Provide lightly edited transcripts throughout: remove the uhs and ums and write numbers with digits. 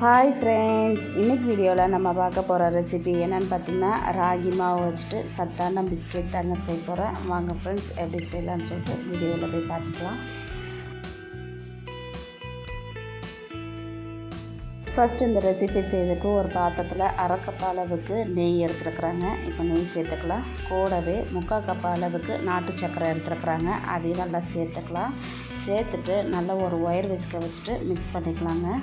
Hi friends, இன்றைக்கி வீடியோவில் நம்ம பார்க்க போகிற ரெசிபி என்னென்னு பார்த்திங்கன்னா ராகி மாவு வச்சுட்டு சத்தான பிஸ்கெட் தாங்க செய்ய போகிறேன். வாங்க ஃப்ரெண்ட்ஸ், எப்படி செய்யலான்னு சொல்லிட்டு வீடியோவில் போய் பார்த்துக்கலாம். ஃபஸ்ட்டு இந்த ரெசிபி செய்யறதுக்கு ஒரு பாத்திரத்தில் அரை கப் அளவுக்கு நெய் எடுத்துருக்குறாங்க. இப்போ நெய் சேர்த்துக்கலாம். கூடவே 3/4 கப் அளவுக்கு நாட்டு சர்க்கரை எடுத்துருக்குறாங்க. அதையும் நல்லா சேர்த்துக்கலாம். சேர்த்துட்டு நல்லா ஒரு ஒயர் விஸ்கை வச்சுட்டு மிக்ஸ் பண்ணிக்கலாங்க.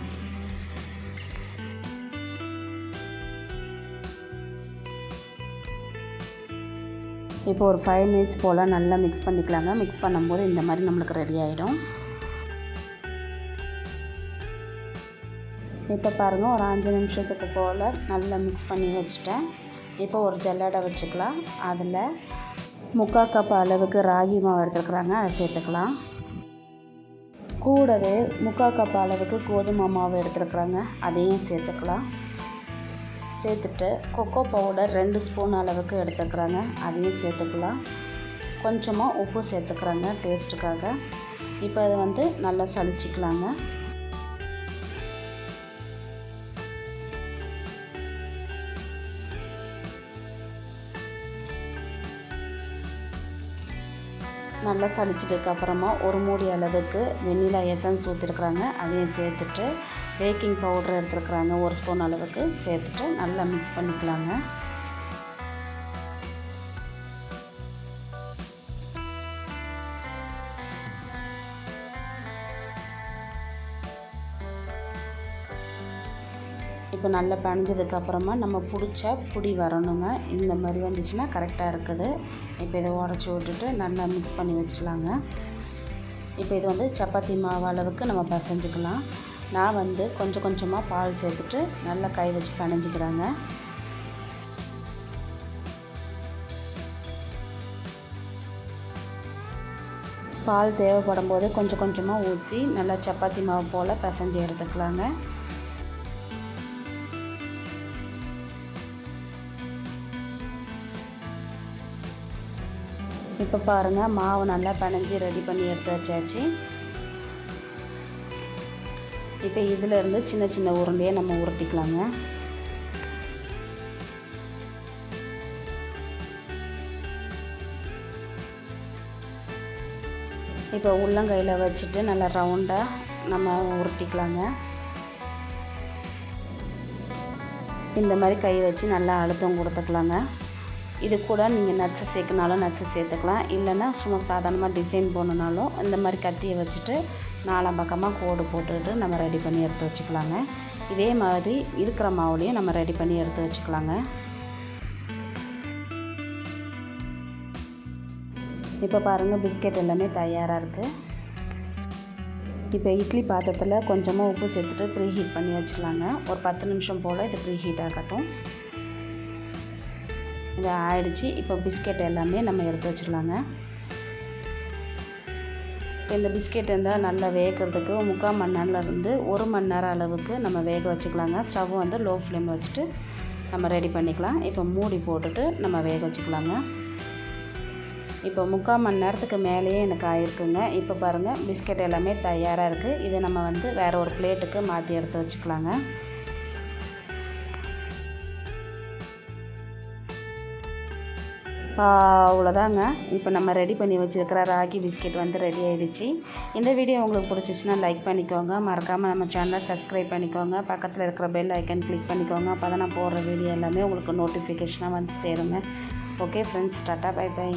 இப்போ ஒரு 5 மினிட்ஸ் போல் நல்லா மிக்ஸ் பண்ணிக்கலாங்க. மிக்ஸ் பண்ணும்போது இந்த மாதிரி நம்மளுக்கு ரெடி ஆகிடும். இப்போ பாருங்கள், ஒரு 5 நிமிஷத்துக்கு போல் நல்லா மிக்ஸ் பண்ணி வச்சுட்டேன். இப்போ ஒரு ஜல்லடை வச்சுக்கலாம். அதில் 3/4 கப் அளவுக்கு ராகி மாவு எடுத்துருக்குறாங்க, அதை சேர்த்துக்கலாம். கூடவே 3/4 கப் அளவுக்கு கோதுமை மாவு எடுத்துருக்குறாங்க, அதையும் சேர்த்துக்கலாம். சேர்த்துட்டு கொக்கோ பவுடர் 2 ஸ்பூன் அளவுக்கு எடுத்துக்கிறாங்க, அதையும் சேர்த்துக்கலாம். கொஞ்சமாக உப்பு சேர்த்துக்கிறாங்க டேஸ்ட்டுக்காக. இப்போ அதை நல்லா சலிச்சிக்கலாங்க. நல்லா சளிச்சிட்டதுக்கப்புறமா ஒரு மூடி அளவுக்கு வெண்ணிலா எசன்ஸ் ஊற்றிருக்குறாங்க, அதையும் சேர்த்துட்டு பேக்கிங் பவுடர் எடுத்துருக்குறாங்க 1 ஸ்பூன் அளவுக்கு சேர்த்துட்டு நல்லா மிக்ஸ் பண்ணிக்கலாங்க. இப்போ நல்லா பிணைஞ்சதுக்கப்புறமா நம்ம பிடிச்ச புடி வரணுங்க. இந்த மாதிரி வந்துச்சுன்னா கரெக்டாக இருக்குது. இப்போ இதை உடச்சி விட்டுட்டு நல்லா மிக்ஸ் பண்ணி வச்சுக்கலாங்க. இப்போ இது சப்பாத்தி மாவு அளவுக்கு நம்ம பிசைஞ்சிக்கலாம். நான் கொஞ்சம் கொஞ்சமாக பால் சேர்த்துட்டு நல்லா கை வச்சு பிணைஞ்சிக்கிறாங்க. பால் தேவைப்படும் போது கொஞ்சம் கொஞ்சமாக ஊற்றி நல்லா சப்பாத்தி மாவு போல் பிசைஞ்சு எடுத்துக்கலாங்க. இப்போ பாருங்கள், மாவு நல்லா பிணைஞ்சி ரெடி பண்ணி எடுத்து வச்சாச்சு. இப்போ இதிலேருந்து சின்ன சின்ன உருண்டையை நம்ம உருட்டிக்கலாங்க. இப்போ உள்ளங்கையில் வச்சுட்டு நல்லா ரவுண்டாக நம்ம உருட்டிக்கலாங்க. இந்த மாதிரி கை வச்சு நல்லா அழுத்தம் கொடுத்துக்கலாங்க. இது கூட நீங்கள் நட்ஸு சேர்க்கனாலும் நட்ஸு சேர்த்துக்கலாம். இல்லைன்னா சும்மா சாதாரணமாக டிசைன் போடணுனாலும் இந்த மாதிரி கத்தியை வச்சுட்டு 4 பக்கமாக கோடு போட்டுட்டு நம்ம ரெடி பண்ணி எடுத்து வச்சுக்கலாங்க. இதே மாதிரி இருக்கிற மாவுலையும் நம்ம ரெடி பண்ணி எடுத்து வச்சுக்கலாங்க. இப்போ பாருங்கள், பிஸ்கெட் எல்லாமே தயாராக இருக்குது. இப்போ இட்லி பாத்திரத்தில் கொஞ்சமாக உப்பு சேர்த்துட்டு ப்ரீ ஹீட் பண்ணி வச்சுக்கலாங்க. ஒரு 10 நிமிஷம் போல் இது ப்ரீ ஹீட் ஆகட்டும். இது ஆயிடுச்சு. இப்போ பிஸ்கெட் எல்லாமே நம்ம எடுத்து வச்சுக்கலாங்க. இப்போ இந்த பிஸ்கெட் இருந்தால் நல்லா வேகிறதுக்கு 3/4 மணி நேரம்லேருந்து 1 மணி நேரம் அளவுக்கு நம்ம வேக வச்சுக்கலாங்க. ஸ்டவ் லோ ஃப்ளேம் வச்சுட்டு நம்ம ரெடி பண்ணிக்கலாம். இப்போ மூடி போட்டுட்டு நம்ம வேக வச்சுக்கலாங்க. இப்போ 3/4 மணி நேரத்துக்கு மேலேயே எனக்கு ஆகிருக்குங்க. இப்போ பாருங்கள், பிஸ்கெட் எல்லாமே தயாராக இருக்குது. இதை நம்ம வேறு ஒரு பிளேட்டுக்கு மாற்றி எடுத்து வச்சுக்கலாங்க. அவ்வளோதாங்க. இப்போ நம்ம ரெடி பண்ணி வச்சுருக்கிற ராகி பிஸ்கெட் ரெடி ஆகிடுச்சு. இந்த வீடியோ உங்களுக்கு பிடிச்சிச்சின்னா லைக் பண்ணிக்கோங்க. மறக்காமல் நம்ம சேனலை சப்ஸ்கிரைப் பண்ணிக்கோங்க. பக்கத்தில் இருக்கிற பெல் ஐக்கன் கிளிக் பண்ணிக்கோங்க. அப்போ தான் நான் போடுற வீடியோ எல்லாமே உங்களுக்கு நோட்டிஃபிகேஷனாக சேருங்க. Okay friends, tata, bye by.